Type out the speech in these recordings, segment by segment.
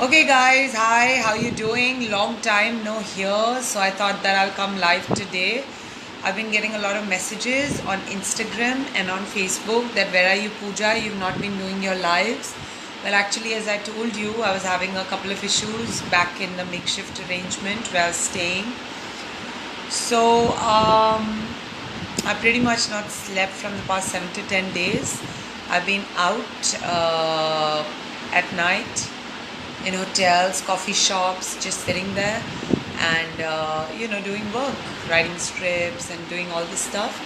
Okay guys, hi, how you doing? Long time no here, so I thought that I'll come live today. I've been getting a lot of messages on Instagram and on Facebook that where are you Pooja, you've not been doing your lives. Well actually as I told you, I was having a couple of issues back in the makeshift arrangement where I was staying. So I pretty much not slept from the past 7 to 10 days. I've been out at night in hotels, coffee shops, just sitting there and doing work, writing scripts and doing all this stuff.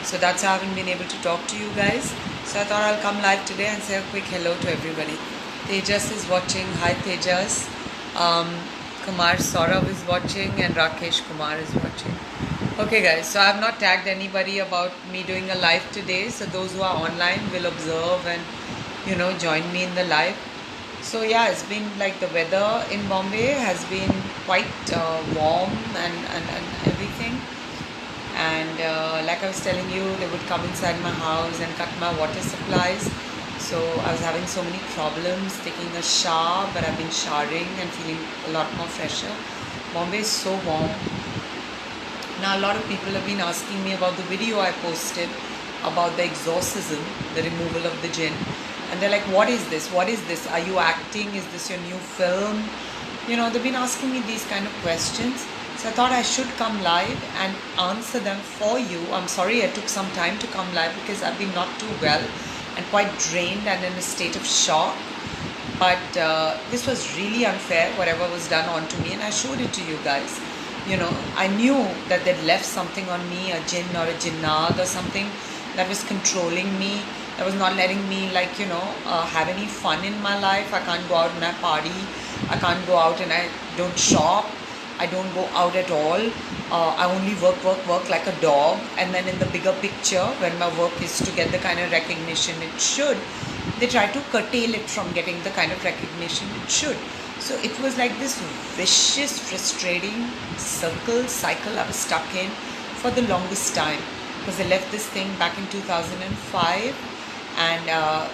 So that's how I haven't been able to talk to you guys. So I thought I'll come live today and say a quick hello to everybody. Tejas is watching. Hi Tejas. Kumar Saurav is watching and Rakesh Kumar is watching. Okay guys, so I have not tagged anybody about me doing a live today. So those who are online will observe and join me in the live. So yeah, it's been like the weather in Bombay has been quite warm and everything. And like I was telling you, they would come inside my house and cut my water supplies. So I was having so many problems taking a shower, but I've been showering and feeling a lot more fresher. Bombay is so warm. Now a lot of people have been asking me about the video I posted about the exorcism, the removal of the jinn. And they're like, what is this? What is this? Are you acting? Is this your new film? They've been asking me these kind of questions. So I thought I should come live and answer them for you. I'm sorry I took some time to come live because I've been not too well and quite drained and in a state of shock. But this was really unfair, whatever was done onto me, and I showed it to you guys. I knew that they'd left something on me, a jinn or a jinnat or something that was controlling me, that was not letting me have any fun in my life. I can't go out and I party. I can't go out and I don't shop. I don't go out at all. I only work like a dog. And then in the bigger picture, when my work is to get the kind of recognition it should, they try to curtail it from getting the kind of recognition it should. So it was like this vicious, frustrating cycle I was stuck in for the longest time. Because I left this thing back in 2005. And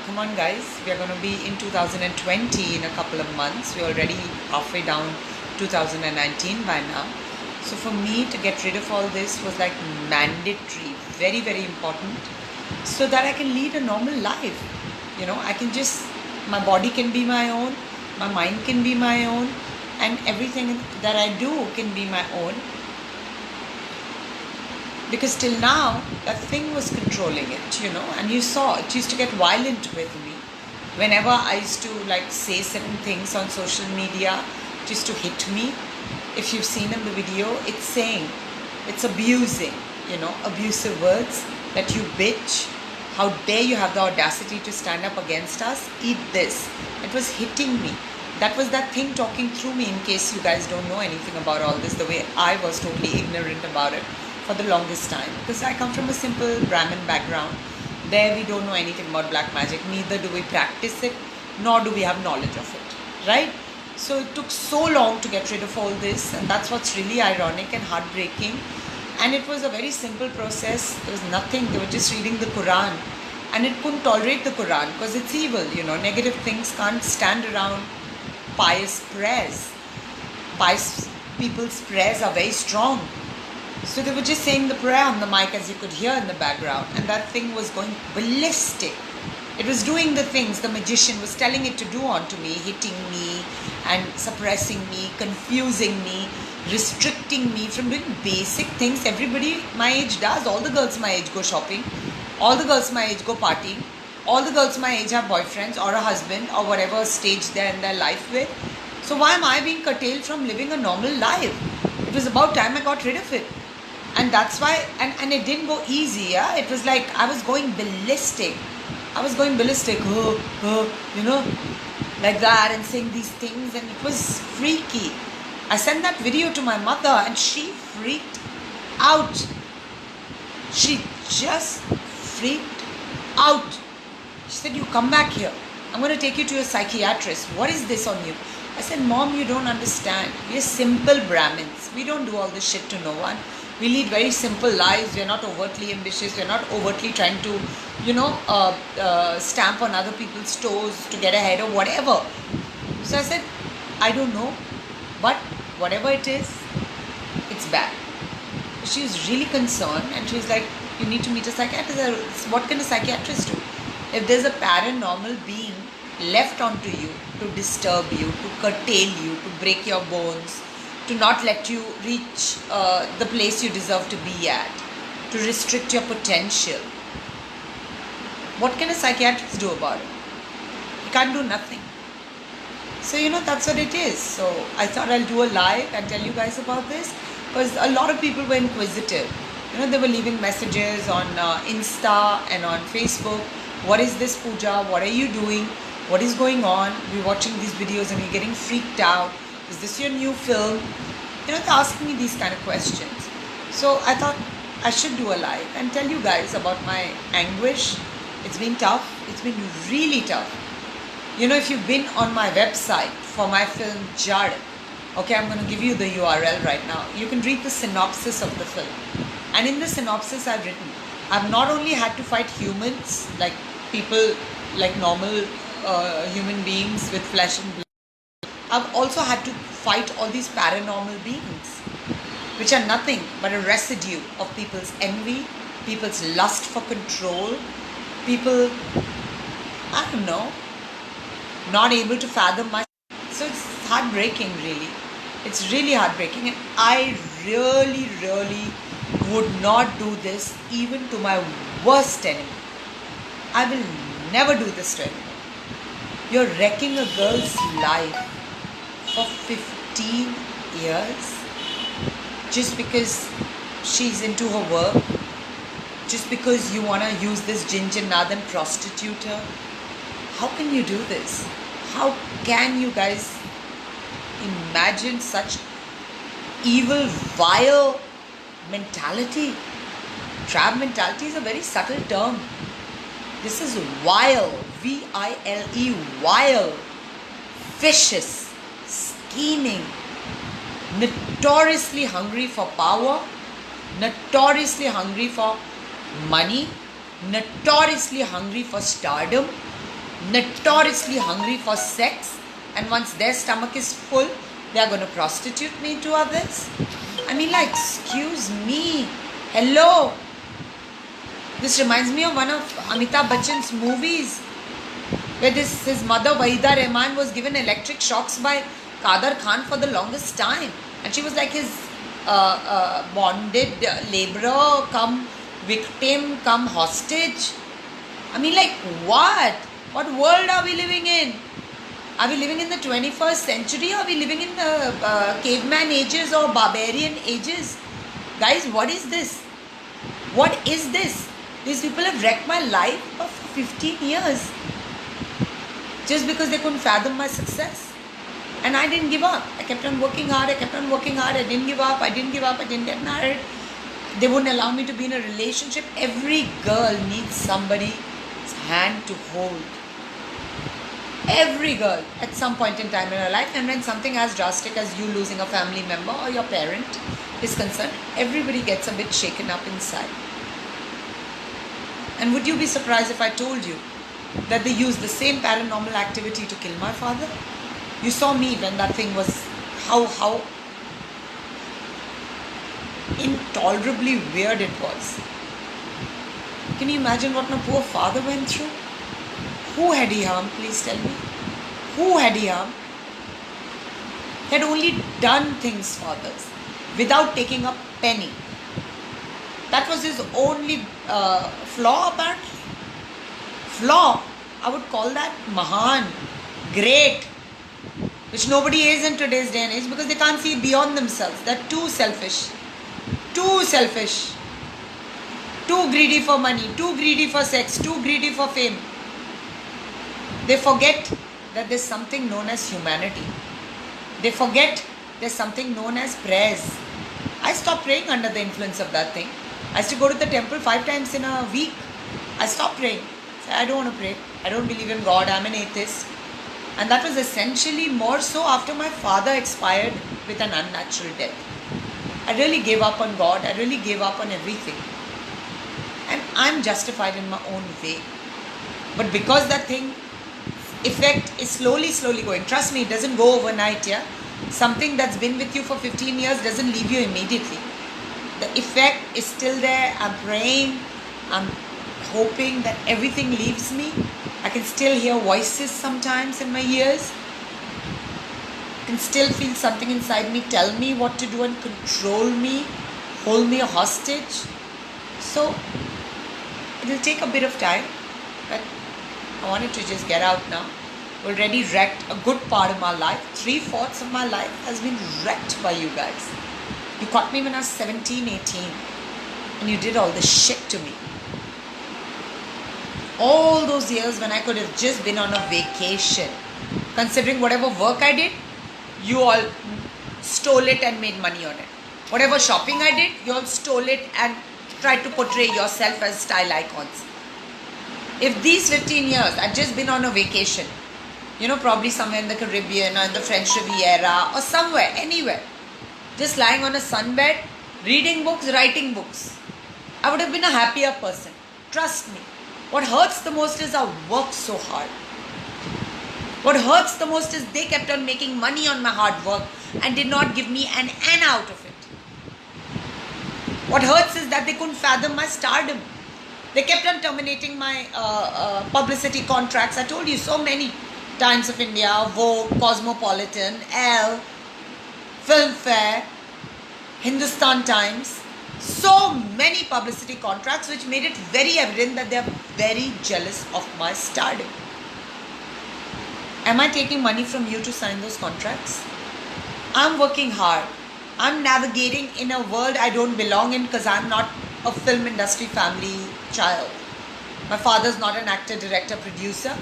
come on guys, we are going to be in 2020 in a couple of months. We're already halfway down 2019 by now. So for me to get rid of all this was like mandatory, very, very important, so that I can lead a normal life. I can just, my body can be my own, my mind can be my own, and everything that I do can be my own. Because till now, that thing was controlling it, and you saw it used to get violent with me. Whenever I used to say certain things on social media, it used to hit me. If you've seen in the video, it's saying, it's abusing, abusive words, that you bitch. How dare you have the audacity to stand up against us? Eat this. It was hitting me. That was that thing talking through me, in case you guys don't know anything about all this, the way I was totally ignorant about it for the longest time, because I come from a simple Brahmin background. There we don't know anything about black magic, neither do we practice it, nor do we have knowledge of it, right? So it took so long to get rid of all this, and that's what's really ironic and heartbreaking. And it was a very simple process. There was nothing, they were just reading the Quran, and it couldn't tolerate the Quran because it's evil, negative things can't stand around pious prayers. Pious people's prayers are very strong. So they were just saying the prayer on the mic, as you could hear in the background, and that thing was going ballistic. It was doing the things the magician was telling it to do onto me, hitting me and suppressing me, confusing me, restricting me from doing basic things everybody my age does. All the girls my age go shopping. All the girls my age go partying. All the girls my age have boyfriends or a husband or whatever stage they're in their life with. So why am I being curtailed from living a normal life? It was about time I got rid of it. And that's why, and it didn't go easy, yeah? It was like I was going ballistic. Like that, and saying these things, and it was freaky. I sent that video to my mother and she freaked out. She just freaked out. She said, you come back here. I'm going to take you to a psychiatrist. What is this on you? I said, Mom, you don't understand. We are simple Brahmins. We don't do all this shit to no one. We lead very simple lives. We're not overtly ambitious. We're not overtly trying to, stamp on other people's toes to get ahead or whatever. So I said, I don't know, but whatever it is, it's bad. She was really concerned and she was like, you need to meet a psychiatrist. What can a psychiatrist do? If there's a paranormal being left onto you to disturb you, to curtail you, to break your bones, to not let you reach the place you deserve to be at, to restrict your potential, what can a psychiatrist do about it? He can't do nothing. So, that's what it is. So, I thought I'll do a live and tell you guys about this because a lot of people were inquisitive. They were leaving messages on Insta and on Facebook. What is this, Pooja? What are you doing? What is going on? We're watching these videos and we're getting freaked out. Is this your new film? They're asking me these kind of questions. So, I thought I should do a live and tell you guys about my anguish. It's been tough. It's been really tough. If you've been on my website for my film Jad, okay, I'm going to give you the URL right now. You can read the synopsis of the film. And in the synopsis I've written, I've not only had to fight humans, like people, like normal human beings with flesh and blood. I've also had to fight all these paranormal beings, which are nothing but a residue of people's envy, people's lust for control, people, I don't know, not able to fathom my. So it's heartbreaking, really. It's really heartbreaking, and I really, really would not do this even to my worst enemy. I will never do this to anyone. You're wrecking a girl's life for 15 years just because she's into her work, just because you want to use this ginger nad and prostitute her. How can you do this? How can you guys imagine such evil, vile mentality? Trap mentality is a very subtle term. This is vile, V-I-L-E, vile, vicious, scheming, notoriously hungry for power, notoriously hungry for money, notoriously hungry for stardom, notoriously hungry for sex, and once their stomach is full, they are going to prostitute me to others. I mean, like, excuse me, hello. This reminds me of one of Amitabh Bachchan's movies where his mother Wahida Rahman was given electric shocks by Kader Khan for the longest time, and she was like his bonded laborer come victim come hostage. I mean, like, what? What world are we living in? Are we living in the 21st century? Are we living in the caveman ages or barbarian ages? Guys, what is this? What is this? These people have wrecked my life for 15 years just because they couldn't fathom my success. And I didn't give up. I kept on working hard. I didn't give up. I didn't get married. They wouldn't allow me to be in a relationship. Every girl needs somebody's hand to hold. Every girl at some point in time in her life, and when something as drastic as you losing a family member or your parent is concerned, everybody gets a bit shaken up inside. And would you be surprised if I told you that they used the same paranormal activity to kill my father? You saw me when that thing was how intolerably weird it was. Can you imagine what my poor father went through? Who had he harmed? Please tell me. Who had he harmed? He had only done things for others without taking a penny. That was his only flaw, apparently. Flaw. I would call that Mahan, great, which nobody is in today's day and age because they can't see beyond themselves. They're too selfish. Too selfish. Too greedy for money. Too greedy for sex. Too greedy for fame. They forget that there's something known as humanity. They forget there's something known as prayers. I stopped praying under the influence of that thing. I used to go to the temple 5 times in a week. I stopped praying. I don't want to pray. I don't believe in God. I'm an atheist. And that was essentially more so after my father expired with an unnatural death. I really gave up on God. I really gave up on everything. And I'm justified in my own way. But because that thing effect is slowly going. Trust me, it doesn't go overnight, yeah. Something that's been with you for 15 years doesn't leave you immediately. The effect is still there. I'm praying, I'm hoping that everything leaves me. I can still hear voices sometimes in my ears. I can still feel something inside me tell me what to do and control me, hold me hostage. So it'll take a bit of time, but I wanted to just get out now. Already wrecked a good part of my life. 3/4 of my life has been wrecked by you guys. You caught me when I was 17, 18, and you did all this shit to me. All those years when I could have just been on a vacation, considering whatever work I did, you all stole it and made money on it. Whatever shopping I did, you all stole it and tried to portray yourself as style icons. If these 15 years I'd just been on a vacation, probably somewhere in the Caribbean or in the French Riviera or somewhere, anywhere, just lying on a sunbed, reading books, writing books, I would have been a happier person. Trust me. What hurts the most is I worked so hard. What hurts the most is they kept on making money on my hard work and did not give me an out of it. What hurts is that they couldn't fathom my stardom. They kept on terminating my publicity contracts. I told you so many. Times of India, Vogue, Cosmopolitan, Elle, Filmfare, Hindustan Times. So many publicity contracts which made it very evident that they are very jealous of my stardom. Am I taking money from you to sign those contracts? I'm working hard. I'm navigating in a world I don't belong in because I'm not a film industry family child. My father's not an actor, director, producer.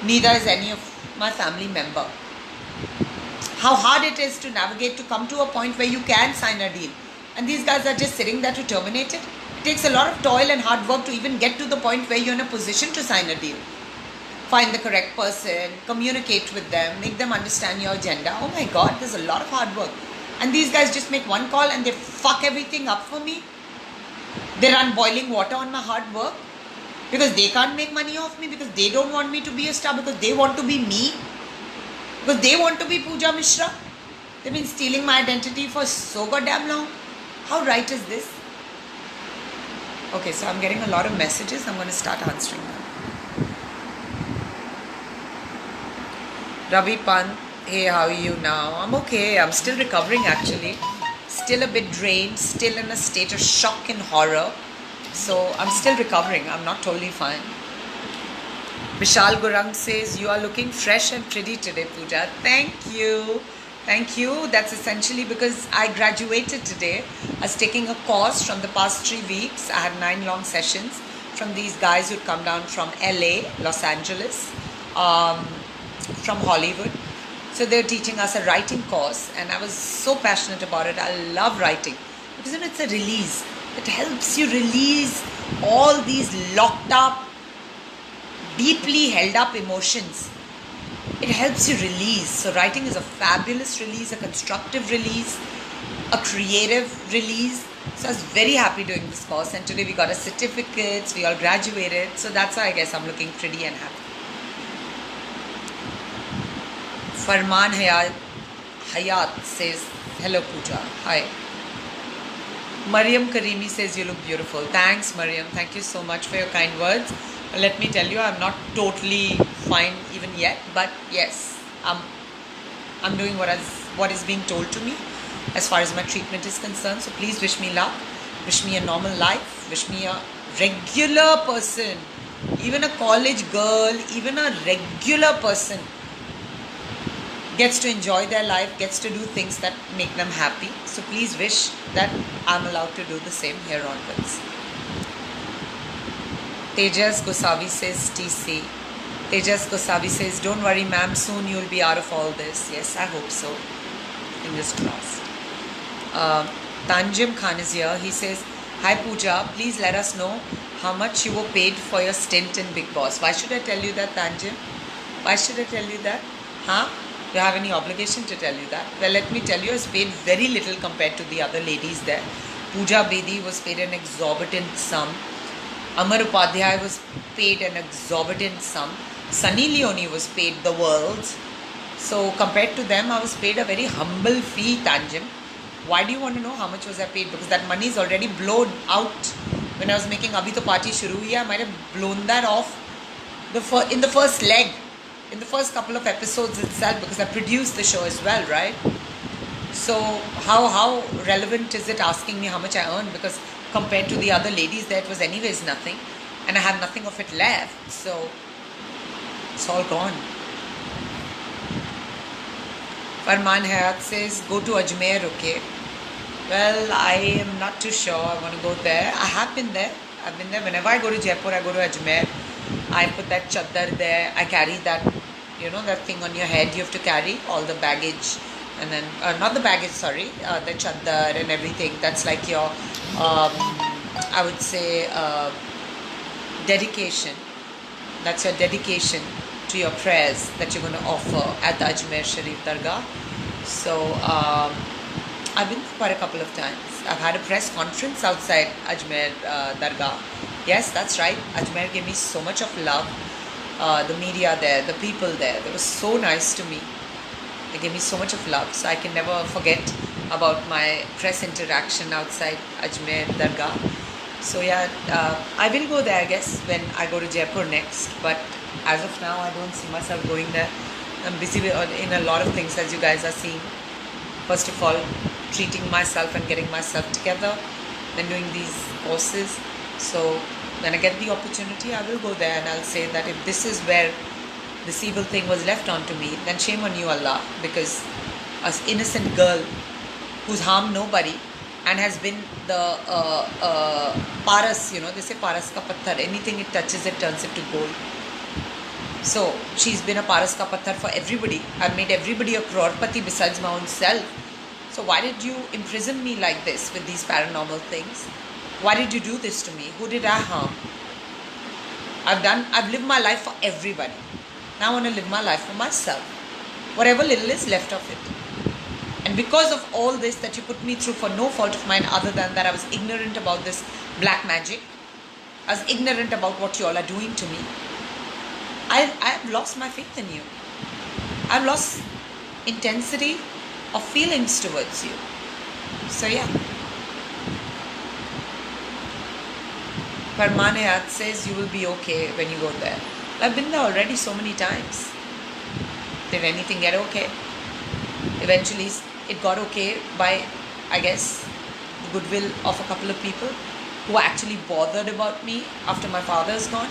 Neither is any of my family member. How hard it is to navigate to come to a point where you can sign a deal. And these guys are just sitting there to terminate it. It takes a lot of toil and hard work to even get to the point where you're in a position to sign a deal. Find the correct person, communicate with them, make them understand your agenda. Oh my God, there's a lot of hard work. And these guys just make one call and they fuck everything up for me. They run boiling water on my hard work. Because they can't make money off me, because they don't want me to be a star, because they want to be me, because they want to be Pooja Mishra. They've been stealing my identity for so goddamn long. How right is this? Okay, so I'm getting a lot of messages. I'm going to start answering them. Ravi Pant, hey, how are you now? I'm okay. I'm still recovering actually. Still a bit drained, still in a state of shock and horror. So I'm still recovering. I'm not totally fine. Vishal Gurang says, you are looking fresh and pretty today, Pooja. Thank you. Thank you. That's essentially because I graduated today. I was taking a course from the past 3 weeks. I had 9 long sessions from these guys who'd come down from LA, Los Angeles, from Hollywood. So they're teaching us a writing course and I was so passionate about it. I love writing because it's a release. It helps you release all these locked up, deeply held up emotions. It helps you release. So writing is a fabulous release, a constructive release, a creative release. So I was very happy doing this course and today we got our certificates, we all graduated. So that's why I guess I'm looking pretty and happy. Farman Hayat says, hello Pooja, hi. Mariam Karimi says, you look beautiful. Thanks Mariam, thank you so much for your kind words. Let me tell you, I'm not totally fine even yet, but yes, I'm doing what is being told to me as far as my treatment is concerned. So please wish me luck, wish me a normal life, wish me a regular person, even a college girl, even a regular person gets to enjoy their life, gets to do things that make them happy. So please wish that I'm allowed to do the same here onwards. Tejas Gosavi says, TC. Tejas Gosavi says, don't worry ma'am, soon you'll be out of all this. Yes, I hope so. Fingers crossed. Tanjim Khan is here. He says, hi Pooja, please let us know how much you were paid for your stint in Bigg Boss. Why should I tell you that, Tanjim? Why should I tell you that? Huh? Do you have any obligation to tell you that? Well, let me tell you, I was paid very little compared to the other ladies there. Pooja Bedi was paid an exorbitant sum. Amar Upadhyay was paid an exorbitant sum. Sunny Leone was paid the world. So compared to them, I was paid a very humble fee, Tanjim. Why do you want to know how much was I paid? Because that money is already blown out. When I was making Abhi To Party Shuru Hui, I might have blown that off in the first leg, in the first couple of episodes itself, because I produced the show as well, right? So how relevant is it asking me how much I earned? Because compared to the other ladies there, it was anyways nothing, and I have nothing of it left. So it's all gone. Farman Hayat says, go to Ajmer, okay? Well, I am not too sure. I want to go there. I have been there. I've been there. Whenever I go to Jaipur, I go to Ajmer. I put that chaddar there. I carry that, that thing on your head you have to carry, all the baggage. And then, not the baggage, sorry, the chaddar and everything. That's like your, I would say, dedication. That's your dedication to your prayers that you're going to offer at the Ajmer Sharif Dargah. So, I've been there quite a couple of times. I've had a press conference outside Ajmer Dargah. Yes, that's right. Ajmer gave me so much of love. The media there, the people there, they were so nice to me. They gave me so much of love. So I can never forget about my press interaction outside Ajmer Dargah. So yeah, I will go there, I guess, when I go to Jaipur next. But as of now, I don't see myself going there. I'm busy in a lot of things, as you guys are seeing. First of all, treating myself and getting myself together, then doing these courses. So when I get the opportunity, I will go there, and I'll say that if this is where this evil thing was left onto me, then shame on you, Allah, because an innocent girl who's harmed nobody and has been the paras, they say paras ka patthar, anything it touches, it turns it to gold. So she's been a paras ka patthar for everybody. I've made everybody a crorepati besides my own self. So why did you imprison me like this with these paranormal things? Why did you do this to me? Who did I harm? I've lived my life for everybody. Now I want to live my life for myself. Whatever little is left of it. And because of all this that you put me through for no fault of mine, other than that I was ignorant about this black magic. I was ignorant about what you all are doing to me. I have lost my faith in you. I've lost intensity of feelings towards you. So yeah. Parmanayat says you will be okay when you go there. I've been there already so many times. Did anything get okay? Eventually it got okay by, I guess, the goodwill of a couple of people who are actually bothered about me after my father is gone.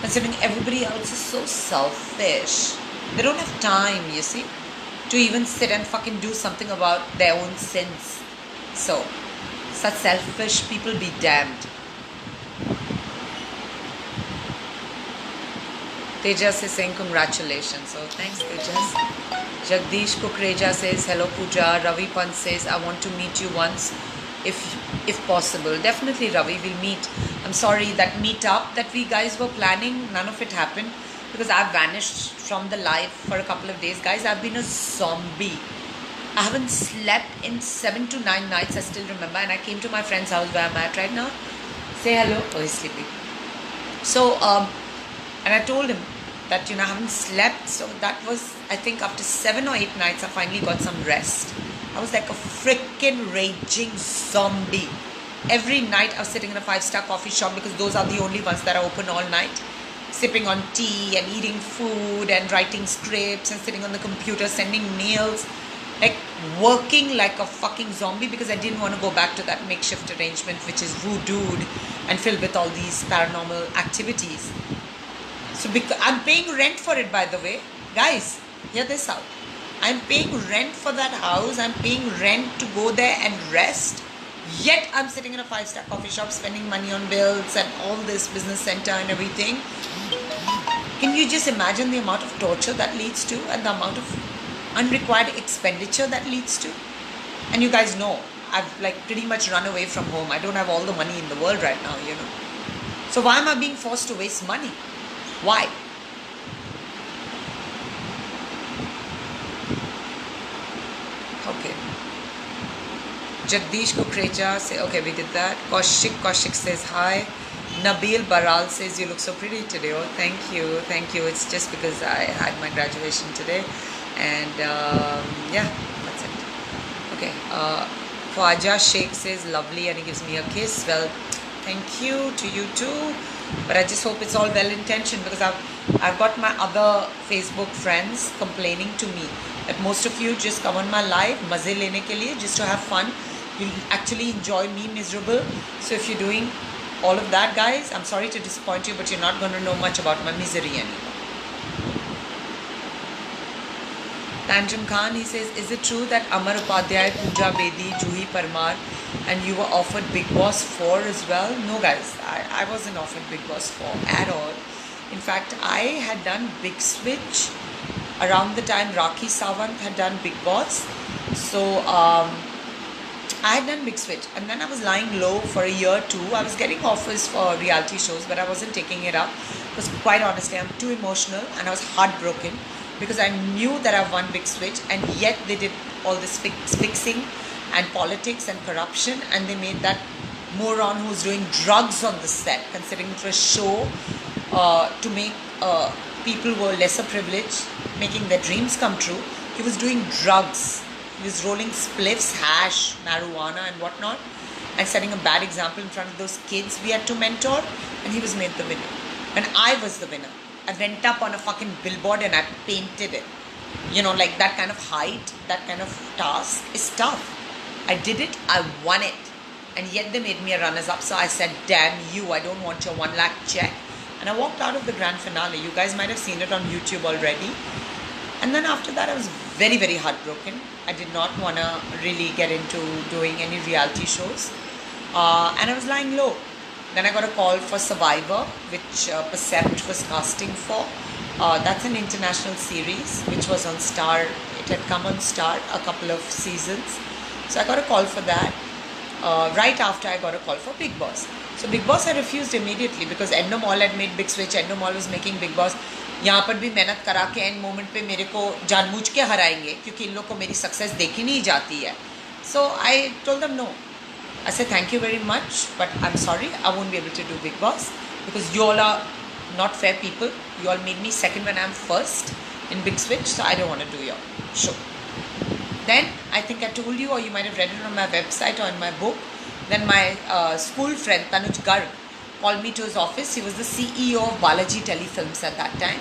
Considering everybody else is so selfish. They don't have time, you see, to even sit and fucking do something about their own sins. So, such selfish people be damned. Tejas is saying congratulations. So, thanks Tejas. Jagdish Kukreja says, hello Pooja. Ravi Pant says, I want to meet you once if possible. Definitely Ravi, we'll meet. I'm sorry, that meetup that we guys were planning, none of it happened because I've vanished from the live for a couple of days. Guys, I've been a zombie. I haven't slept in 7 to 9 nights, I still remember, and I came to my friend's house where I'm at right now. Say hello. Oh, he's sleeping. So, and I told him that, I haven't slept. So that was, I think, after 7 or 8 nights, I finally got some rest. I was like a freaking raging zombie. Every night I was sitting in a 5-star coffee shop because those are the only ones that are open all night. Sipping on tea and eating food and writing scripts and sitting on the computer, sending mails. Like working like a fucking zombie because I didn't want to go back to that makeshift arrangement which is voodooed and filled with all these paranormal activities. So I'm paying rent for it, by the way. Guys, hear this out. I'm paying rent for that house. I'm paying rent to go there and rest. Yet I'm sitting in a 5-star coffee shop spending money on bills and all this business center and everything. Can you just imagine the amount of torture that leads to and the amount of unrequired expenditure that leads to? And you guys know, I've pretty much run away from home. I don't have all the money in the world right now, So why am I being forced to waste money? Why? Okay. Jagdish Kukreja say, okay, we did that. Kaushik says hi. Nabil Baral says you look so pretty today. Oh, thank you, thank you. It's just because I had my graduation today, and yeah, that's it. Okay. Khwaja Sheikh says lovely, and he gives me a kiss. Well, thank you to you too. But I just hope it's all well intentioned, because I've got my other Facebook friends complaining to me that most of you just come on my live maze lene ke liye, just to have fun. You'll actually enjoy me miserable. So if you're doing all of that, guys, I'm sorry to disappoint you, but you're not going to know much about my misery anymore. Tanjum Khan, he says, is it true that Amar Upadhyay, Pooja Bedi, Juhi Parmar, and you were offered Big Boss 4 as well? No, guys, I wasn't offered Big Boss 4 at all. In fact, I had done Big Switch around the time Rakhi Sawant had done Big Boss. So, I had done Big Switch, and then I was lying low for a year too. I was getting offers for reality shows, but I wasn't taking it up because, quite honestly, I'm too emotional, and I was heartbroken because I knew that I won Big Switch, and yet they did all this fixing and politics and corruption, and they made that moron who's doing drugs on the set, considering it was a show to make people who are lesser privileged, making their dreams come true. He was doing drugs. He was rolling spliffs, hash, marijuana and whatnot, and setting a bad example in front of those kids we had to mentor, and he was made the winner. And I was the winner. I went up on a fucking billboard and I painted it. You know, like that kind of height, that kind of task is tough. I did it, I won it. And yet they made me a runners-up, so I said, damn you, I don't want your 1 lakh check. And I walked out of the grand finale. You guys might have seen it on YouTube already. And then after that, I was very, very heartbroken. I did not want to really get into doing any reality shows. And I was lying low. Then I got a call for Survivor, which Percept was casting for. That's an international series, which was on Star. It had come on Star a couple of seasons. So I got a call for that. Right after I got a call for Big Boss. So Big Boss I refused immediately because Endemol had made Big Switch. Endemol was making Big Boss. यहाँ पर भी मेहनत करा के end moment पे मेरे को जानबूझ के हराएंगे क्योंकि इन लोग को मेरी सक्सेस देखी नहीं जाती है. So I told them no. I said thank you very much, but I'm sorry, I won't be able to do Big Boss because you all are not fair people. You all made me second when I'm first in Big Switch, so I don't want to do your show. Then I think I told you, or you might have read it on my website or in my book. Then my school friend Tanuj Garg called me to his office. He was the CEO of Balaji Telefilms at that time,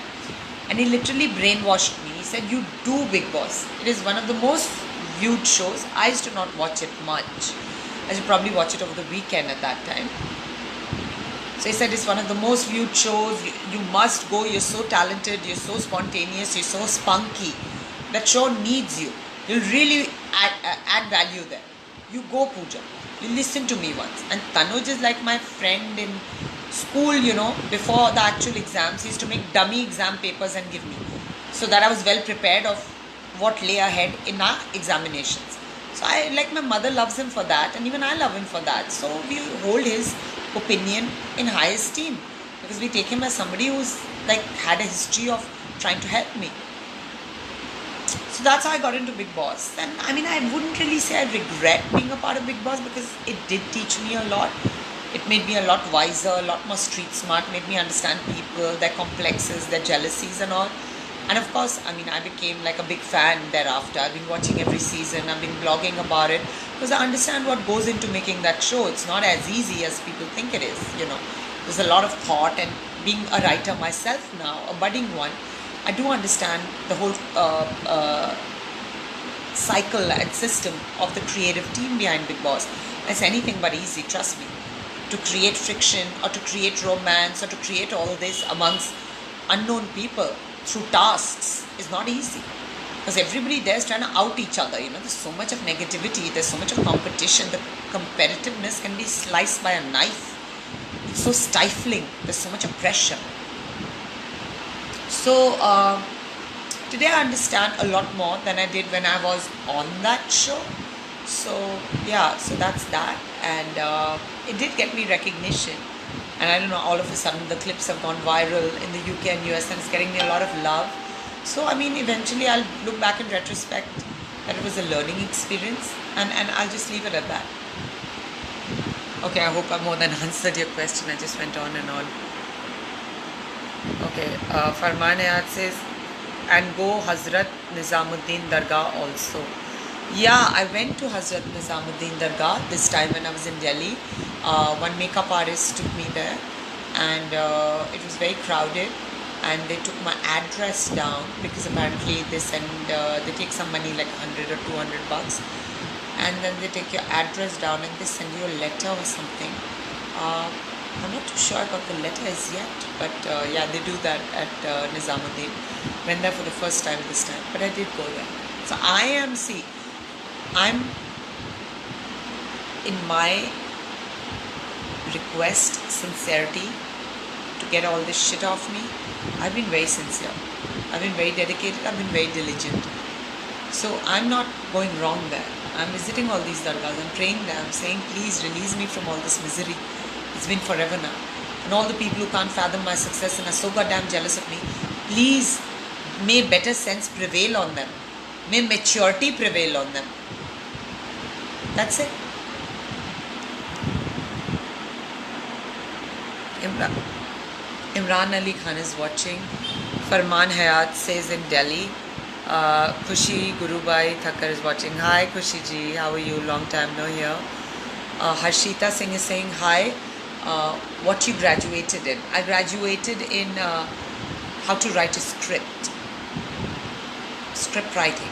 and he literally brainwashed me. He said, you do Big Boss. It is one of the most viewed shows. I used to not watch it much. I should probably watch it over the weekend at that time. So he said, it's one of the most viewed shows. You must go. You're so talented. You're so spontaneous. You're so spunky. That show needs you. You'll really add value there. You go, Pooja. You listen to me once. And Tanuj is like my friend in school, you know, before the actual exams. He used to make dummy exam papers and give me, so that I was well prepared of what lay ahead in our examinations. So I, like, my mother loves him for that, and even I love him for that. So we hold his opinion in high esteem because we take him as somebody who's like had a history of trying to help me. So that's how I got into Big Boss. And I mean, I wouldn't really say I regret being a part of Big Boss because it did teach me a lot. It made me a lot wiser, a lot more street smart, made me understand people, their complexes, their jealousies and all. And of course, I mean, I became like a big fan thereafter. I've been watching every season. I've been blogging about it because I understand what goes into making that show. It's not as easy as people think it is, you know. There's a lot of thought, and being a writer myself now, a budding one, I do understand the whole cycle and system of the creative team behind Big Boss. It's anything but easy, trust me. To create friction or to create romance or to create all this amongst unknown people through tasks is not easy. Because everybody there is trying to out each other. You know, there's so much of negativity, there's so much of competition. The competitiveness can be sliced by a knife. It's so stifling. There's so much of pressure. So today I understand a lot more than I did when I was on that show. So yeah, so that's that. And it did get me recognition. And I don't know, all of a sudden the clips have gone viral in the UK and US, and it's getting me a lot of love. So I mean, eventually I'll look back in retrospect that it was a learning experience, and I'll just leave it at that. Okay, I hope I more than answered your question. I just went on and on. Okay, Farman Hayat says, and go Hazrat Nizamuddin Dargah also. Yeah, I went to Hazrat Nizamuddin Dargah this time when I was in Delhi. One makeup artist took me there, and it was very crowded. And they took my address down because apparently they take some money like 100 or 200 bucks, and then they take your address down and they send you a letter or something. I'm not too sure I got the letter as yet, but yeah, they do that at Nizamuddin. Went there for the first time this time, but I did go there. So I'm in my request sincerity to get all this shit off me. I've been very sincere. I've been very dedicated. I've been very diligent. So I'm not going wrong there. I'm visiting all these dargahs. I'm praying there. I'm saying, please release me from all this misery. It's been forever now. And all the people who can't fathom my success and are so goddamn jealous of me, please, may better sense prevail on them. May maturity prevail on them. That's it. Imran Ali Khan is watching. Farman Hayat says in Delhi. Khushi Gurubai Thakkar is watching. Hi Khushi ji, how are you? Long time no here. Harshita Singh is saying hi. What you graduated in? I graduated in how to write a script. Script writing.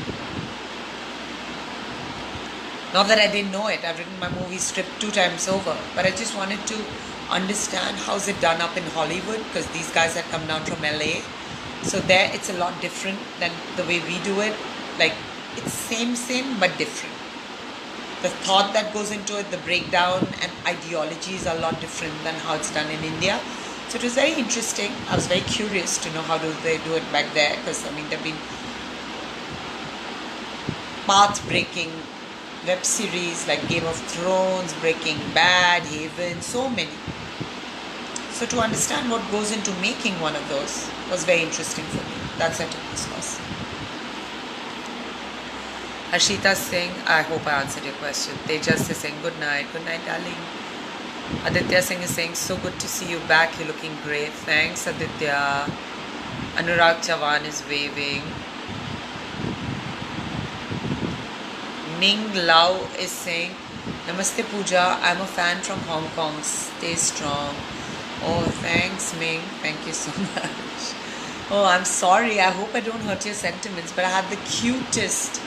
Not that I didn't know it. I've written my movie script 2 times over. But I just wanted to understand how's it done up in Hollywood, because these guys had come down from LA. So there it's a lot different than the way we do it. Like, it's same but different. The thought that goes into it, the breakdown and ideologies are a lot different than how it's done in India. So it was very interesting. I was very curious to know how do they do it back there, because I mean there have been path-breaking web series like Game of Thrones, Breaking Bad, Haven, so many. So to understand what goes into making one of those was very interesting for me. That's why I took this course. Harshita Singh, I hope I answered your question. Tejas is saying good night darling. Aditya Singh is saying so good to see you back, you're looking great. Thanks Aditya. Anurag Chavan is waving. Ning Lau is saying, Namaste Pooja, I'm a fan from Hong Kong. Stay strong. Oh, thanks Ming. Thank you so much. Oh, I'm sorry. I hope I don't hurt your sentiments, but I had the cutest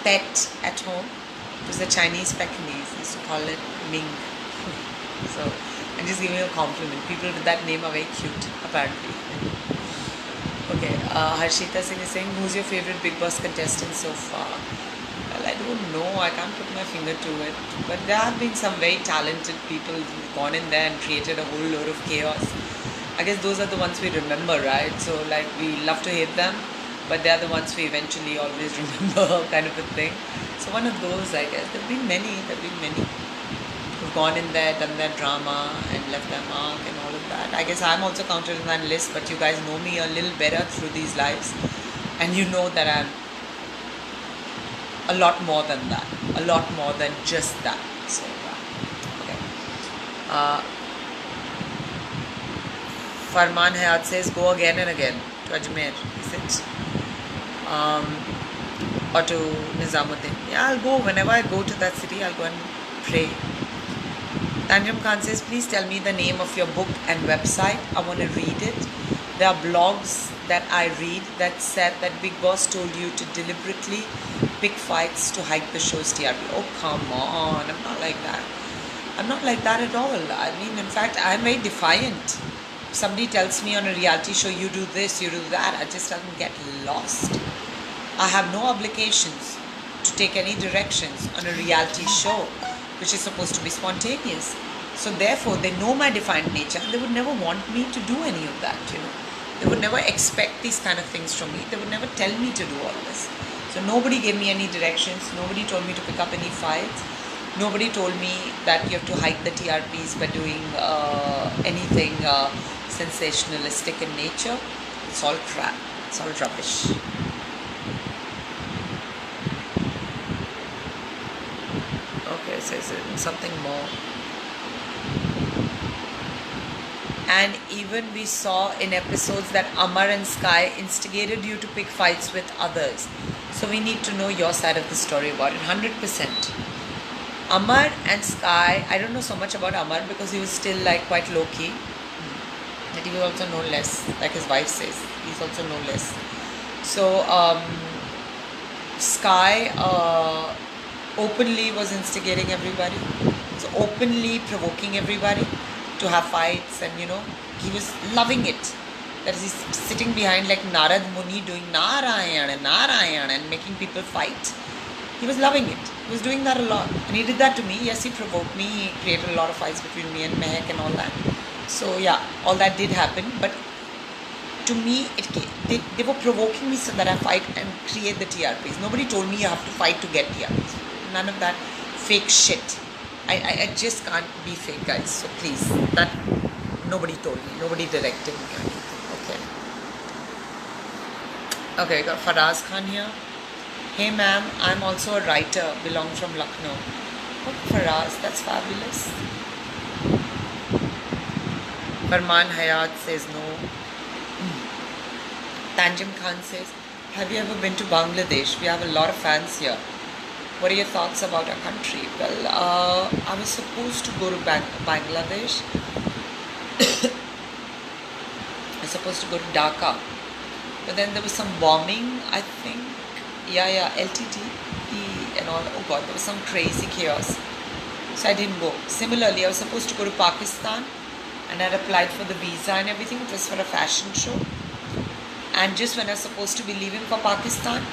pet at home. It was a Chinese Pekingese. I used to call it Ming. So, I'm just giving you a compliment. People with that name are very cute, apparently. Okay, Harshita Singh is saying, who's your favorite Big Boss contestant so far? Well, I don't know. I can't put my finger to it. But there have been some very talented people who've gone in there and created a whole load of chaos. I guess those are the ones we remember, right? So, like, we love to hate them, but they're the ones we eventually always remember, kind of a thing. So, one of those, I guess. There have been many. Who've gone in there, done their drama, and left their mark and all of that. I guess I'm also counted in that list, but you guys know me a little better through these lives, and you know that I'm a lot more than that, a lot more than just that. So, okay. Farman Hayat says, go again and again to Ajmer, is it? Or to Nizamuddin. Yeah, I'll go. Whenever I go to that city, I'll go and pray. Tanjam Khan says, please tell me the name of your book and website. I want to read it. There are blogs that I read that said that Big Boss told you to deliberately pick fights to hike the show's TRP. Oh, come on. I'm not like that. I'm not like that at all. I mean, in fact, I'm very defiant. If somebody tells me on a reality show, you do this, you do that, I just tell them, get lost. I have no obligations to take any directions on a reality show, which is supposed to be spontaneous. So therefore, they know my defiant nature, and they would never want me to do any of that, you know. They would never expect these kind of things from me. They would never tell me to do all this. So nobody gave me any directions. Nobody told me to pick up any fights. Nobody told me that you have to hike the TRPs by doing anything sensationalistic in nature. It's all crap. It's all rubbish. There's something more. And even we saw in episodes that Amar and Sky instigated you to pick fights with others. So we need to know your side of the story about it, 100%. Amar and Sky, I don't know so much about Amar because he was still like quite low-key. But he was also no less, like his wife says, he's also no less. So Sky openly was instigating everybody, was openly provoking everybody to have fights, and he was loving it. That is, he's sitting behind like Narad Muni doing Narayana, Narayana and making people fight. He was loving it. He was doing that a lot. And he did that to me. Yes, he provoked me. He created a lot of fights between me and Mehak and all that. So yeah, all that did happen. But to me, they were provoking me so that I fight and create the TRPs. Nobody told me you have to fight to get TRPs. None of that fake shit. I just can't be fake, guys. So please, that nobody told me. Nobody directed me or anything. Okay, we got Faraz Khan here. Hey ma'am, I'm also a writer, belong from Lucknow. Oh, Faraz, that's fabulous. Farman Hayat says no. Tanjim Khan says, have you ever been to Bangladesh? We have a lot of fans here. What are your thoughts about our country? Well, I was supposed to go to Bangladesh. I was supposed to go to Dhaka. But then there was some bombing, I think. Yeah, LTT and all. Oh God, there was some crazy chaos. So I didn't go. Similarly, I was supposed to go to Pakistan and I had applied for the visa and everything. It was for a fashion show. And just when I was supposed to be leaving for Pakistan,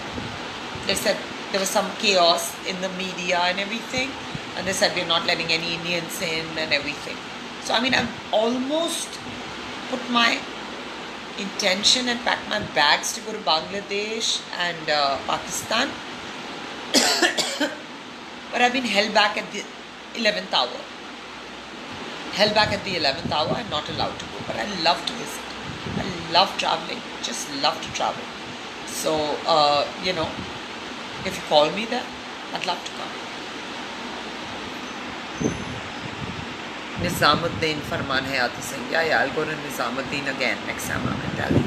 they said there was some chaos in the media and everything. And they said we're not letting any Indians in and everything. So I mean, I've almost put my intention and packed my bags to go to Bangladesh and Pakistan. But I've been held back at the 11th hour. Held back at the 11th hour. I'm not allowed to go. But I love to visit. I love traveling. Just love to travel. So, if you call me there, I'd love to come. Nizamuddin Farman Hayati Singh. Yeah, I'll go to Nizamuddin again next time I'm in Delhi.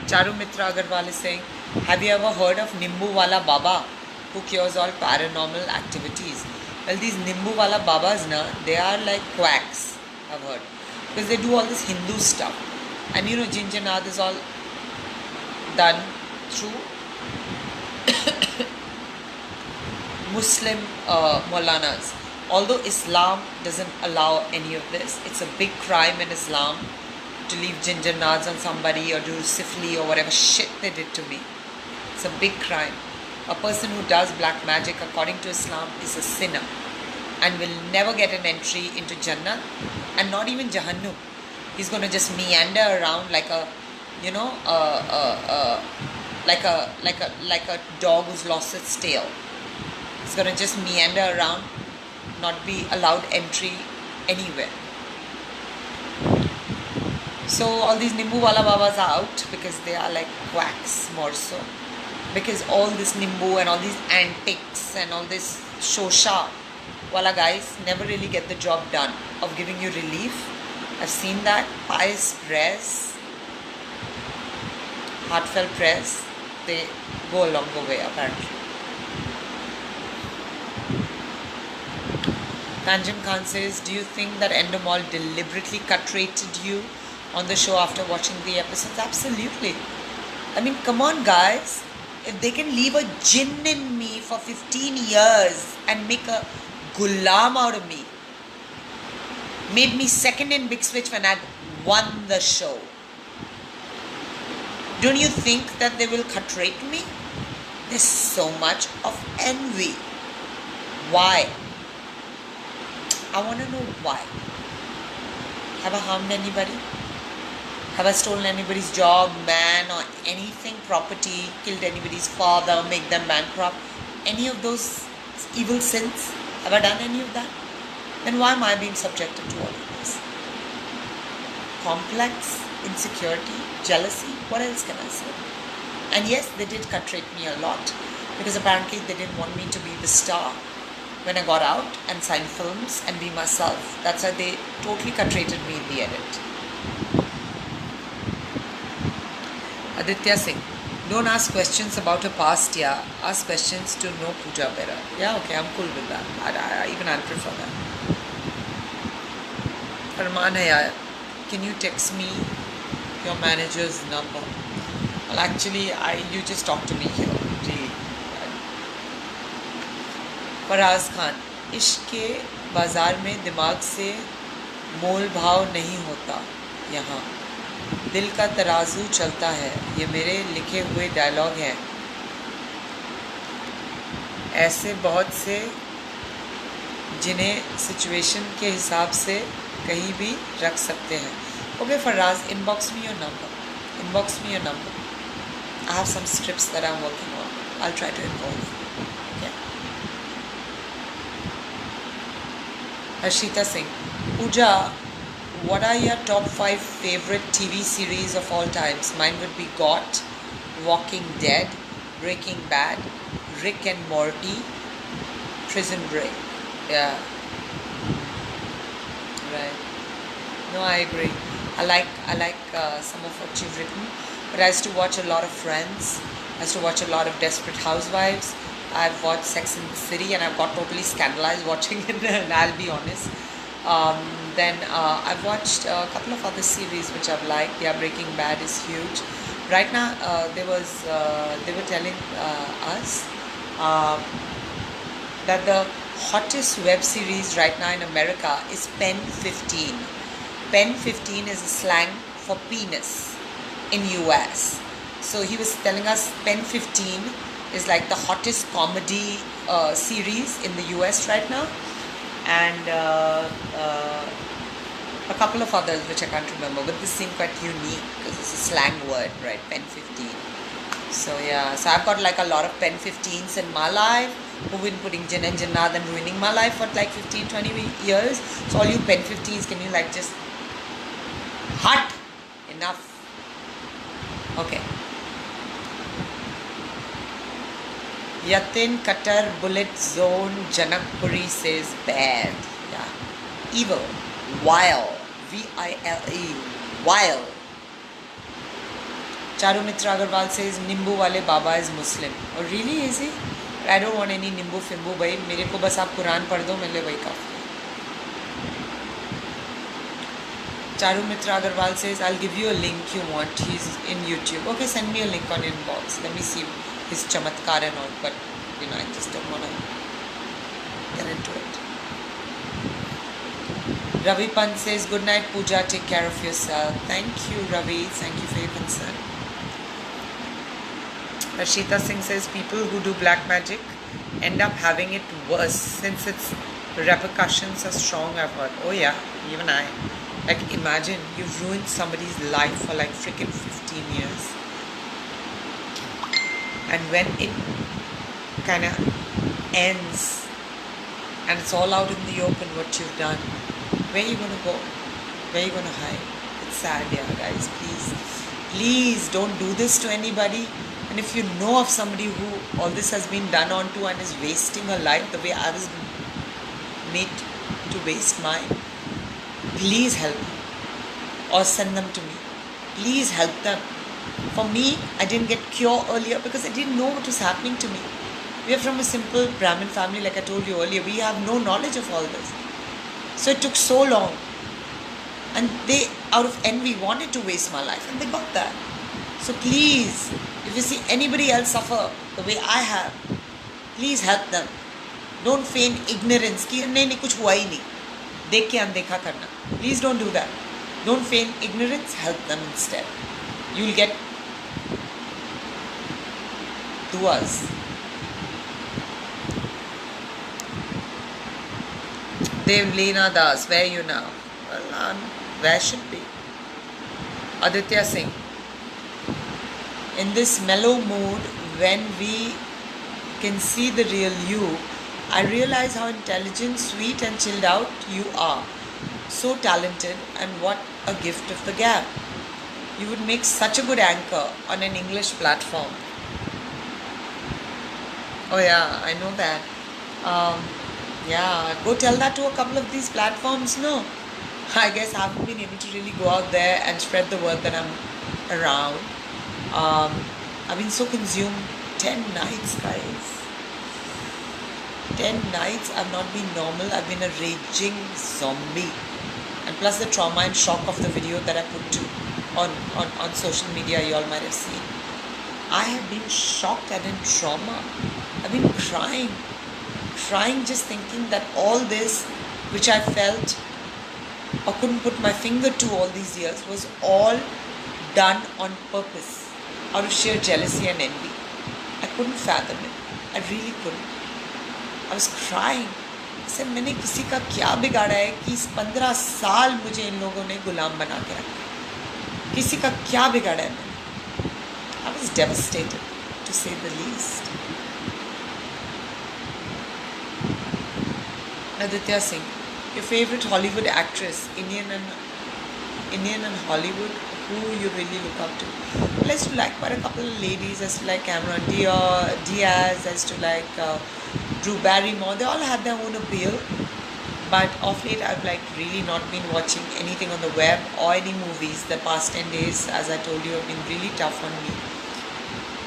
Charu Mitra Agarwal is saying, have you ever heard of Nimbu Wala Baba, who cures all paranormal activities? Well, these Nimbu Wala Babas, they are like quacks, I've heard. Because they do all this Hindu stuff. And Jinjanad is all done through Muslim Maulanas. Although Islam doesn't allow any of this, it's a big crime in Islam to leave ginger nads on somebody or do sifli or whatever shit they did to me. It's a big crime. A person who does black magic according to Islam is a sinner and will never get an entry into Jannah and not even Jahannam. He's going to just meander around like a, like a dog who's lost its tail. He's going to just meander around, not be allowed entry anywhere. So all these Nimbu Wala Babas are out because they are like quacks more so. Because all this Nimbu and all these antics and all this Shosha Wala guys never really get the job done of giving you relief. I've seen that. Pious prayers, heartfelt prayers, they go a longer way apparently. Tanjim Khan says, do you think that Endemol deliberately cut-rated you on the show after watching the episodes? Absolutely. I mean, come on guys. If they can leave a jinn in me for 15 years and make a gulam out of me, made me second in Big Switch when I'd won the show, don't you think that they will cut-rate me? There's so much of envy. Why? I want to know why. Have I harmed anybody? Have I stolen anybody's job, man, or anything, property, killed anybody's father, make them bankrupt? Any of those evil sins? Have I done any of that? Then why am I being subjected to all of this? Complex, insecurity, jealousy, what else can I say? And yes, they did cut-rate me a lot because apparently they didn't want me to be the star. when I got out and sign films and be myself. That's why they totally cut rated me in the edit. Aditya Singh, don't ask questions about her past, yeah. Ask questions to know Pooja better. Yeah, okay, I'm cool with that. Even I'll prefer that. Arman Hayya, can you text me your manager's number? Well, actually, you just talk to me here. Really. Faraz Khan, इश्क के बाज़ार में दिमाग से मोल भाव नहीं होता, यहाँ दिल का तराजू चलता है. ये मेरे लिखे हुए डायलॉग हैं. ऐसे बहुत से जिन्हें सिचुएशन के हिसाब से कहीं भी रख सकते हैं. Okay Faraz, inbox me your number. Inbox me your number. I have some scripts that I'm working on. I'll try to involve. Okay. Harshita Singh, Pooja, what are your top 5 favorite TV series of all times? Mine would be Got, Walking Dead, Breaking Bad, Rick and Morty, Prison Break. Yeah. Right. No, I agree. I like some of what you've written, but I used to watch a lot of Friends. I used to watch a lot of Desperate Housewives. I've watched Sex and the City, and I've got totally scandalized watching it. And I'll be honest. Then I've watched a couple of other series which I've liked. Yeah, Breaking Bad is huge. Right now, they were telling us that the hottest web series right now in America is Pen 15. Pen 15 is a slang for penis in US. So he was telling us Pen 15 is like the hottest comedy series in the US right now, and a couple of others which I can't remember, but this seemed quite unique because it's a slang word, right? Pen 15. So yeah, so I've got like a lot of Pen 15s in my life who've been putting Jinn and Jinnat and ruining my life for like 15-20 years. So all you Pen 15s, can you like just hut? Enough. Okay. Yatin Qatar Bullet Zone Janakpuri says bad. Yeah. Evil. Vile. V-I-L-E. Vile. Charu Mitra Agarwal says Nimbu wale Baba is Muslim. Oh really, is he? I don't want any Nimbu Fimbu bhai. मेरे को बस आप कुरान पढ़ दो, मेरे लिए वही काफी. Charu Mitra Agarwal says, I'll give you a link you want. He's in YouTube. Okay, send me a link on inbox. Let me see his chamatkar and all. But, I just don't want to get into it. Ravi Pant says, good night, Pooja. Take care of yourself. Thank you, Ravi. Thank you for your concern. Rashita Singh says, people who do black magic end up having it worse since its repercussions are strong, I've heard. Oh yeah, even I. Like imagine you've ruined somebody's life for like freaking 15 years, and when it kind of ends and it's all out in the open what you've done, where are you going to go? Where are you going to hide? It's sad, yeah, guys. Please don't do this to anybody. And if you know of somebody who all this has been done onto and is wasting her life the way I was made to waste mine, please help them or send them to me. Please help them. For me, I didn't get cure earlier because I didn't know what was happening to me. We are from a simple Brahmin family, like I told you earlier. We have no knowledge of all this. So it took so long. And they, out of envy, wanted to waste my life. And they got that. So please, if you see anybody else suffer the way I have, please help them. Don't feign ignorance. कि नहीं कुछ हुआ ही नहीं. देख के अनदेखा करना. Please don't do that. Don't feign ignorance. Help them instead. You'll get duas. Devleena Das, where are you now? Well, where should be? Aditya Singh. In this mellow mood, when we can see the real you, I realize how intelligent, sweet and chilled out you are. So talented, and what a gift of the gab. You would make such a good anchor on an English platform. Oh yeah, I know that. Yeah, go tell that to a couple of these platforms. No, I guess I haven't been able to really go out there and spread the word that I'm around. Um, I've been so consumed. 10 nights, guys. 10 nights I've not been normal. I've been a raging zombie. And plus the trauma and shock of the video that I put to on social media, you all might have seen. I have been shocked and in trauma. I've been crying just thinking that all this which I felt or couldn't put my finger to all these years was all done on purpose out of sheer jealousy and envy. I couldn't fathom it. I really couldn't. I was crying. I said, मैंने किसी का क्या बिगाड़ा है कि इस 15 साल मुझे इन लोगों ने गुलाम बना के रखा? किसी का क्या बिगाड़ा है मैंने? I was devastated, to say the least. Aditya Singh, your favorite Hollywood actress, Indian and Hollywood, who you really look up to? Well, I used to like quite a couple of ladies. I used to like Cameron Diaz. I used to like Drew Barrymore. They all had their own appeal. But of late, I've really not been watching anything on the web or any movies. The past 10 days, as I told you, have been really tough on me.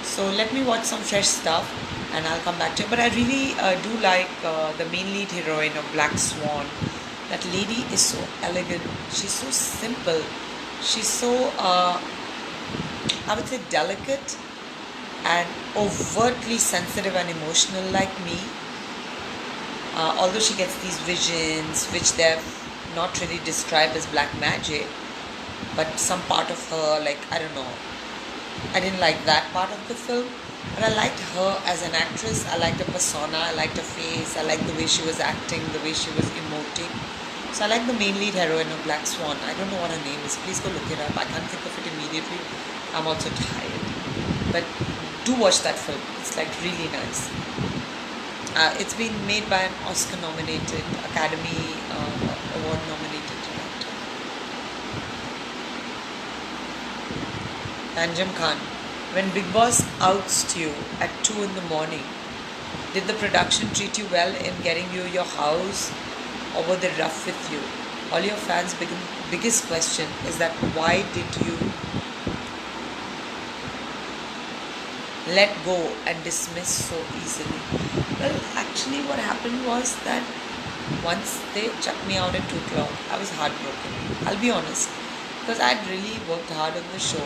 So let me watch some fresh stuff and I'll come back to it. But I really do like the main lead heroine of Black Swan. That lady is so elegant. She's so simple. She's so, I would say, delicate and overtly sensitive and emotional like me. Although she gets these visions, which they've not really described as black magic, but some part of her, I don't know, I didn't like that part of the film, but I liked her as an actress. I liked her persona, I liked her face, I liked the way she was acting, the way she was emoting. So I like the main lead heroine of Black Swan. I don't know what her name is. Please go look it up. I can't think of it immediately. I'm also tired. But do watch that film. It's really nice. It's been made by an Oscar-nominated, Academy Award-nominated director. Tanjam Khan, when Big Boss outs you at 2 in the morning, did the production treat you well in getting you your house, or were they rough with you? All your fans' biggest question is that why did you let go and dismiss so easily? Well, actually what happened was that once they chucked me out at 2 o'clock, I was heartbroken. I'll be honest. Because I'd really worked hard on the show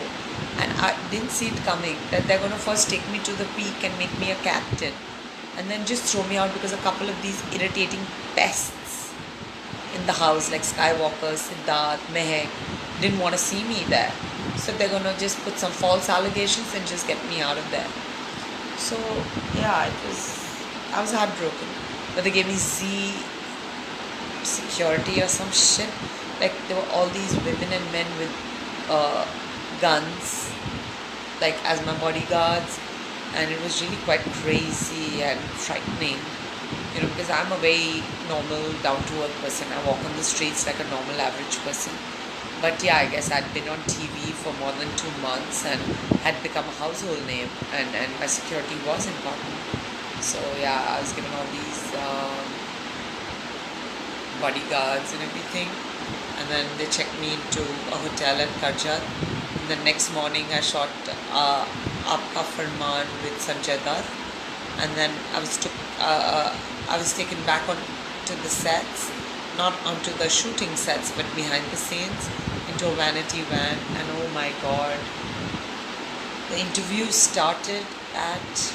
and I didn't see it coming that they're going to first take me to the peak and make me a captain and then just throw me out because a couple of these irritating pests in the house like Skywalker, Siddharth, Mehak didn't want to see me there. So they're going to just put some false allegations and just get me out of there. So yeah, I was heartbroken. But they gave me Z security or some shit. There were all these women and men with guns as my bodyguards, and it was really quite crazy and frightening, because I'm a very normal, down-to-earth person. I walk on the streets like a normal, average person. But yeah, I guess I'd been on TV for more than 2 months and had become a household name, and my security was important. So yeah, I was given all these bodyguards and everything, and then they checked me into a hotel at Karjat. The next morning I shot Aapka Farman with Sanjay Dutt, and then I was taken back on to the sets, not onto the shooting sets but behind the scenes, into a vanity van. And oh my god, the interview started at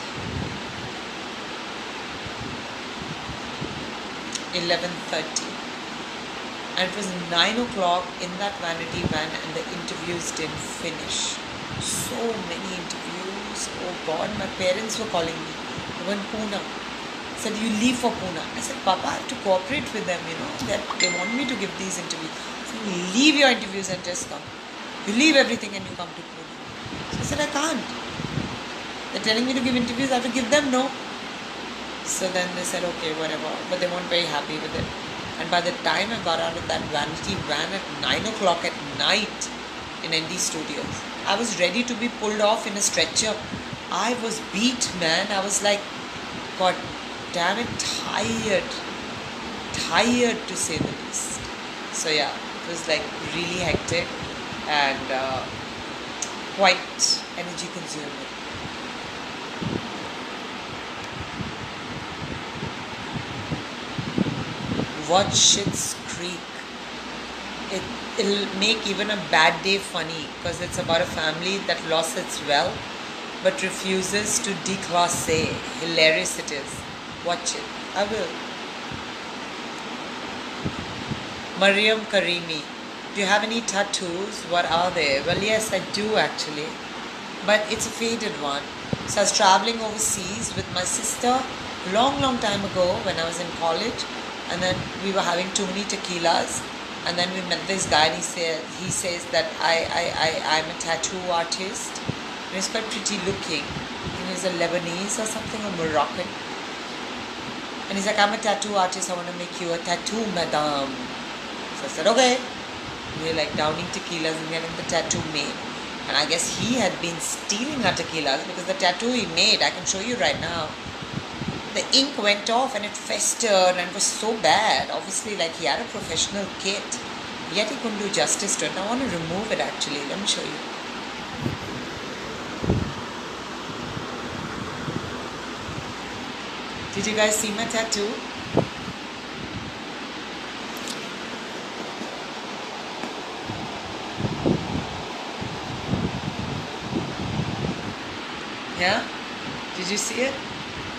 11:30 and it was 9 o'clock in that vanity van and the interviews didn't finish. So many interviews. Oh god, my parents were calling me. They were in Pune. Said, you leave for Pune. I said, Papa, I have to cooperate with them, they want me to give these interviews. I said, leave your interviews and just come. You leave everything and you come to Pune. So I said, I can't. They're telling me to give interviews, I have to give them, no. So then they said, okay, whatever. But they weren't very happy with it. And by the time I got out of that vanity van at 9 o'clock at night in ND Studios, I was ready to be pulled off in a stretcher. I was beat, man. I was god damn it, tired. tired to say the least. So yeah, it was like really hectic and quite energy consuming. Watch Schitt's Creek. It, it'll make even a bad day funny because it's about a family that lost its wealth but refuses to declasse. Hilarious it is. Watch it. I will. Mariam Karimi. Do you have any tattoos? What are they? Well, yes, I do actually. But it's a faded one. So I was traveling overseas with my sister long time ago when I was in college, and then we were having too many tequilas, and then we met this guy and he says that I'm a tattoo artist. And he's quite pretty looking. He's a Lebanese or something, or Moroccan. And he's like, I'm a tattoo artist, I want to make you a tattoo, madame. So I said, okay. We were like downing tequilas and getting the tattoo made. And I guess he had been stealing our tequilas because the tattoo he made, I can show you right now, the ink went off and it festered and it was so bad. Obviously, like, he had a professional kit, yet he couldn't do justice to it. And I want to remove it actually. Let me show you. Did you guys see my tattoo? Yeah? Did you see it?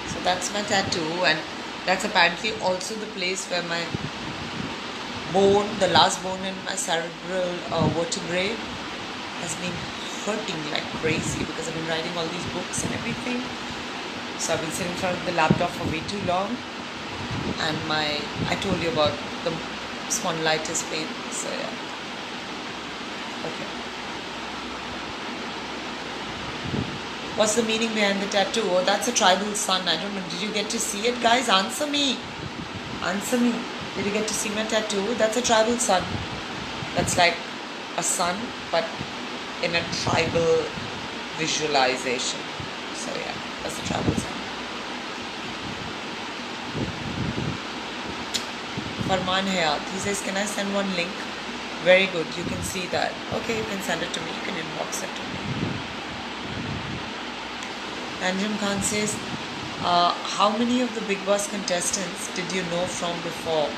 So that's my tattoo, and that's apparently also the place where my bone, the last bone in my cerebral vertebrae, has been hurting like crazy because I've been writing all these books and everything. So I've been sitting in front of the laptop for way too long, and I told you about the spondylitis pain. So yeah. Okay. What's the meaning behind the tattoo? Oh, that's a tribal sun. I don't know. Did you get to see it, guys? Answer me. Answer me. Did you get to see my tattoo? That's a tribal sun. That's like a sun, but in a tribal visualization. So yeah, that's a tribal sun. Farman Hayat. He says, can I send one link? Very good. You can see that. Okay, you can send it to me. You can inbox it to me. Anjum Khan says, how many of the Big Boss contestants did you know from before?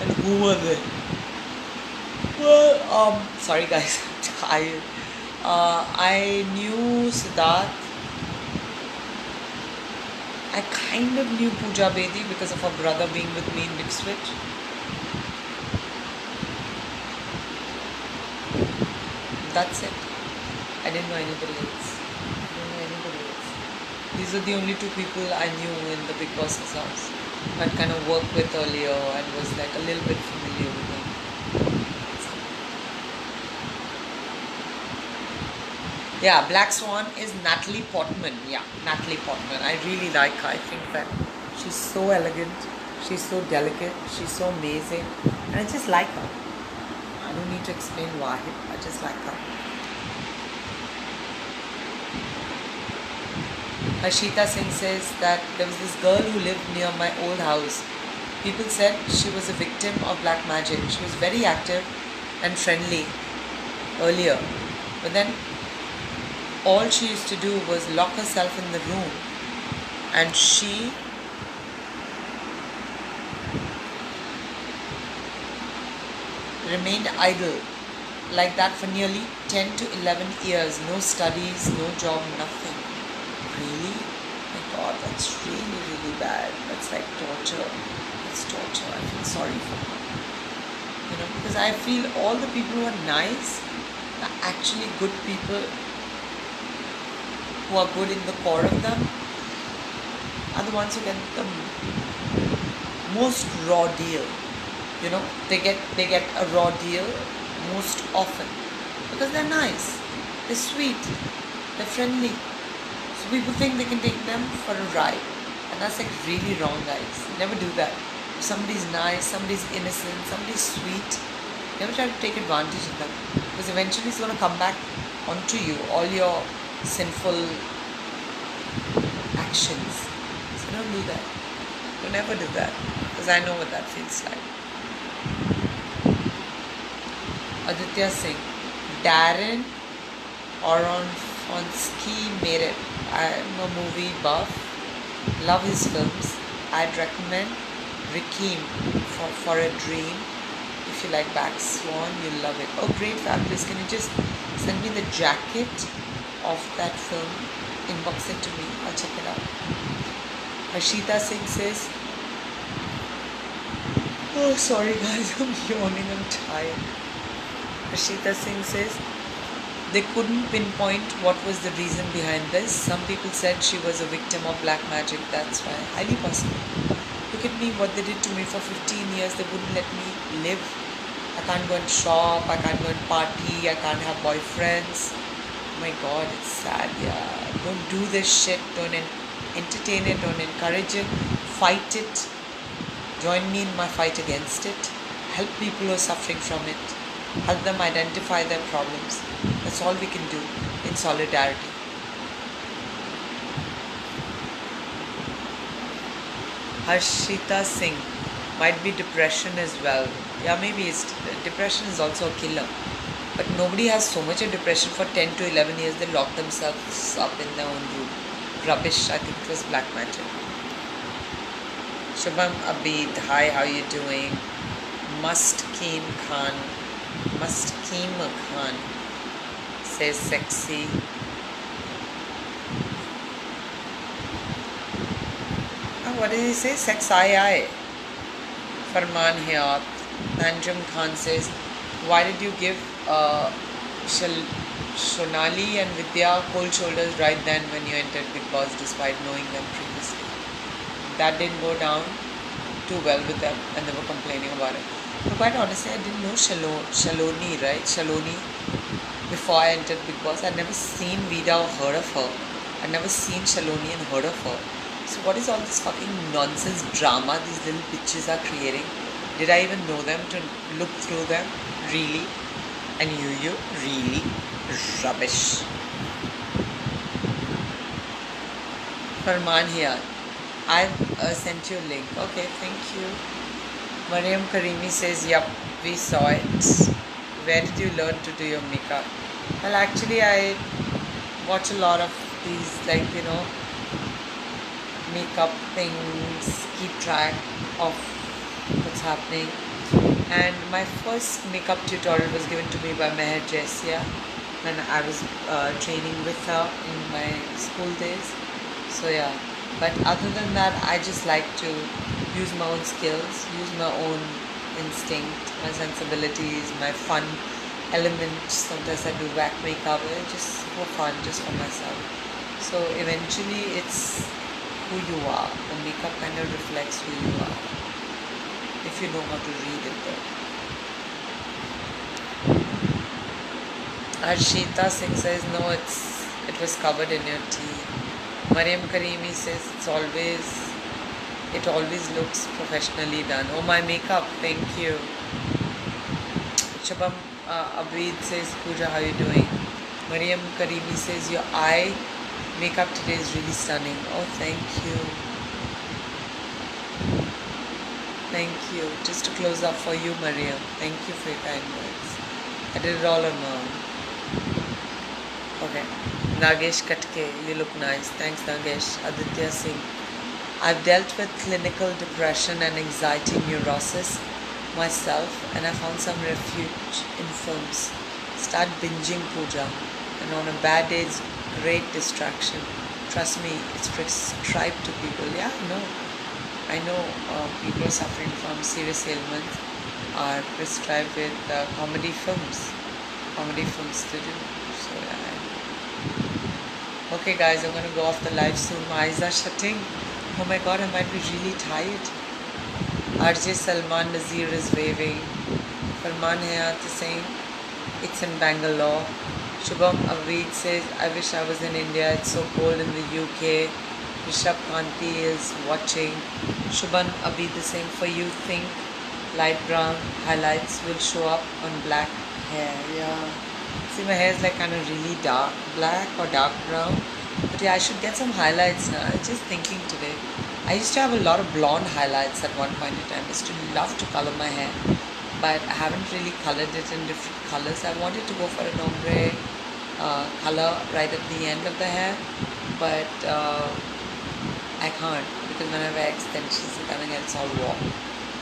And who were they? Well, sorry guys, I'm tired. I knew Siddharth. I kind of knew Pooja Bedi because of her brother being with me in Big Switch. That's it. I didn't know anybody else. These are the only two people I knew in the Big Boss's house. I'd kind of worked with earlier and was like a little bit familiar with them. Yeah, Black Swan is Natalie Portman. Yeah, Natalie Portman. I really like her. I think that she's so elegant. She's so delicate. She's so amazing. And I just like her. I don't need to explain why. I just like her. Harshita Singh says that there was this girl who lived near my old house. People said she was a victim of black magic. She was very active and friendly earlier. But then all she used to do was lock herself in the room, and she remained idle like that for nearly 10 to 11 years. No studies, no job, nothing. Really? My God, that's really, really bad. That's like torture. That's torture. I feel sorry for her. You know, because I feel all the people who are nice are actually good people who are good in the core of them are the ones who get the most raw deal. You know, they get a raw deal most often because they're nice, they're sweet, they're friendly. So people think they can take them for a ride, and that's like really wrong, guys. Never do that. If somebody's nice, somebody's innocent, somebody's sweet, never try to take advantage of them, because eventually it's going to come back onto you, all your sinful actions. So don't do that. Don't ever do that, because I know what that feels like. Aditya Singh, Darren Aronofsky made it. I'm a movie buff. Love his films. I'd recommend Requiem for a Dream. If you like Black Swan, you'll love it. Oh, great, fabulous. Can you just send me the jacket of that film? Inbox it to me. I'll check it out. Harshita Singh says, oh, sorry guys, I'm yawning, I'm tired. Harshita Singh says, they couldn't pinpoint what was the reason behind this. Some people said she was a victim of black magic, that's why. Highly possible. Look at me, what they did to me for 15 years, they wouldn't let me live. I can't go and shop, I can't go and party, I can't have boyfriends. Oh my god, it's sad, yeah. Don't do this shit, don't entertain it, don't encourage it, fight it. Join me in my fight against it. Help people who are suffering from it. Help them identify their problems. That's all we can do in solidarity. Harshita Singh, might be depression as well. Yeah, maybe depression is also a killer. But nobody has so much of depression for 10 to 11 years. They lock themselves up in their own room. Rubbish. I think it was black magic. Shubham Abid, hi, how you doing? Mustkeem Khan says sexy. Oh, what did he say? Sex I. Farman Hayat. Nanjum Khan says, why did you give Shonali and Vidya cold shoulders right then when you entered Bigg Boss despite knowing them previously? That didn't go down too well with them and they were complaining about it. But quite honestly, I didn't know Shaloni, right? Shaloni before I entered Bigg Boss. I'd never seen Vida or heard of her. I'd never seen Shaloni and heard of her. So what is all this fucking nonsense drama these little bitches are creating? Did I even know them to look through them? Really? And you really? Rubbish. Farman here. I've sent you a link. Okay, thank you. Mariam Karimi says, yup, we saw it. Where did you learn to do your makeup? Well, actually, I watch a lot of these, makeup things, keep track of what's happening. And my first makeup tutorial was given to me by Meher Jaisia when I was training with her in my school days. So yeah. But other than that, I just like to use my own skills, use my own instinct, my sensibilities, my fun elements. Sometimes I do whack makeup, just for fun, just for myself. So eventually it's who you are. The makeup kind of reflects who you are. If you know how to read it though. Arshita Singh says, no, it was covered in your tea. Mariam Karimi says it always looks professionally done. Oh, my makeup, thank you. Shabam Abid says, Pooja, how are you doing? Mariam Karimi says, your eye makeup today is really stunning. Oh, thank you. Thank you. Just to close up for you, Mariam. Thank you for your kind words. I did it all on my own. Okay. Nagesh Katke, you look nice. Thanks, Nagesh. Aditya Singh. I've dealt with clinical depression and anxiety neurosis myself, and I found some refuge in films. Start binging, Pooja. And on a bad day, it's great distraction. Trust me, it's prescribed to people. Yeah, I know people suffering from serious ailments are prescribed with comedy films to do. So yeah. Okay guys, I'm going to go off the live soon. My eyes are shutting. Oh my god, I might be really tired. RJ Salman Nazir is waving. Farman Hayat is saying it's in Bangalore. Shubham Avid says, I wish I was in India. It's so cold in the UK. Rishabh Kanti is watching. Shubham Avid the same for you. Think light brown highlights will show up on black hair. Yeah. See, my hair is like kind of really dark black or dark brown. But yeah, I should get some highlights now. I was just thinking today. I used to have a lot of blonde highlights at one point in time. I used to love to color my hair, but I haven't really colored it in different colors. I wanted to go for an ombre color right at the end of the hair, but I can't because when I wear extensions, it kind of gets all warm.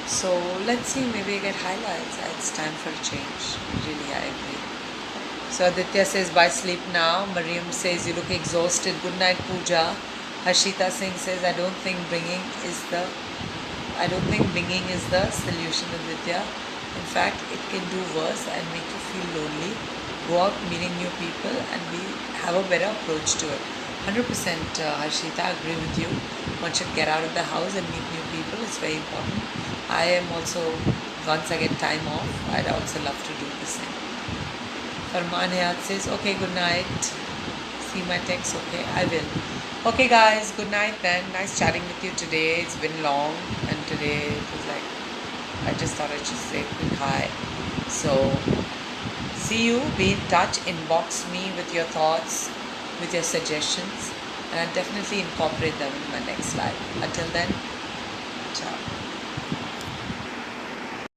So let's see, maybe I get highlights. It's time for a change. Really, I agree. So Aditya says, bye, sleep now. Mariam says, you look exhausted. Good night, Pooja. Harshita Singh says, I don't think binging is the solution, Aditya. In fact, it can do worse and make you feel lonely. Go out meeting new people and have a better approach to it. 100% Harshita, I agree with you. One should get out of the house and meet new people. It's very important. I am also, once I get time off, I'd also love to do the same. Farman Hayat says, okay, good night. See my text? Okay, I will. Okay guys, good night then. Nice chatting with you today. It's been long and today it was like, I just thought I'd just say a quick hi. So, see you, be in touch, inbox me with your thoughts, with your suggestions, and I'll definitely incorporate them in my next live. Until then, ciao.